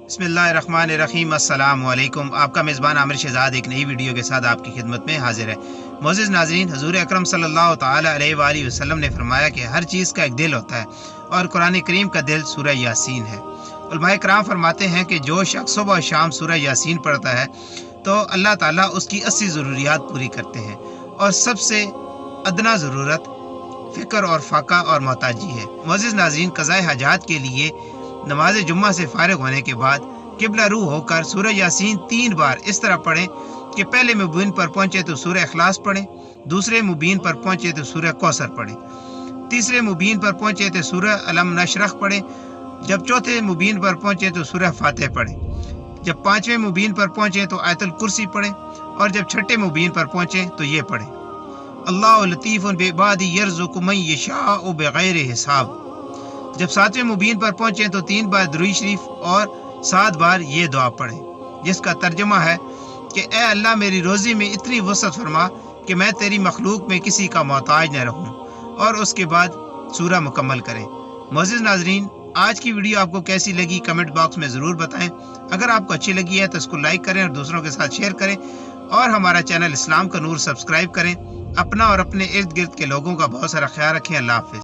बिस्मिल्लाहिर्रहमानिर्रहीम। अस्सलाम वालेकुम। आपका मेज़बान आमिर शहजाद एक नई वीडियो के साथ आपकी खिदमत में हाजिर है। मोअज़्ज़िज़ नाज़रीन, हज़ूर अकरम सल्लल्लाहु ताला अलैहि वालैहि वसल्लम ने फरमाया कि हर चीज़ का एक दिल होता है और कुरान करीम का दिल सूरह यासीन है। उलमाए किराम फरमाते हैं कि जो शख्स सुबह और शाम सूरह यासीन पढ़ता है तो अल्लाह ताला उसकी 80 ज़रूरियात पूरी करते हैं, और सबसे अदना ज़रूरत फ़िक्र और फाका और मोहताजी है। मोअज़्ज़िज़ नाज़रीन, क़ज़ाए हाजात के लिए नमाज जुम्मा से फारिग होने के बाद किबला रू होकर सूरह यासीन 3 बार इस तरह पढ़ें कि पहले मुबीन पर पहुंचे तो सूरह इखलास पढ़ें, दूसरे मुबीन पर पहुंचे तो सूरह कौसर पढ़ें, तीसरे मुबीन पर पहुंचे तो सूरह अलम नशरह पढ़ें, जब चौथे मुबीन पर पहुंचे तो सूरह फातिहा पढ़ें, जब पांचवें मुबीन पर पहुंचे तो आयतुल कुर्सी पढ़ें, और जब छठे मुबीन पर पहुंचे तो ये पढ़ें, अल्लाह लतीफ़ुन बिइबादी यर्ज़ुक़ु मन यशाअ बिग़ैरि हिसाब। जब सातवें मुबीन पर पहुंचे तो 3 बार दुरूद शरीफ और 7 बार ये दुआ पढ़ें, जिसका तर्जुमा है कि ए अल्लाह, मेरी रोज़ी में इतनी वसअत फरमा कि मैं तेरी मखलूक में किसी का मोहताज न रहूं, और उसके बाद सूरह मुकम्मल करें। मोअज़्ज़िज़ नाज़रीन, आज की वीडियो आपको कैसी लगी कमेंट बॉक्स में ज़रूर बताएं। अगर आपको अच्छी लगी है तो इसको लाइक करें और दूसरों के साथ शेयर करें, और हमारा चैनल इस्लाम का नूर सब्सक्राइब करें। अपना और अपने इर्द गिर्द के लोगों का बहुत सारा ख्याल रखें। अल्लाह हाफ़िज़।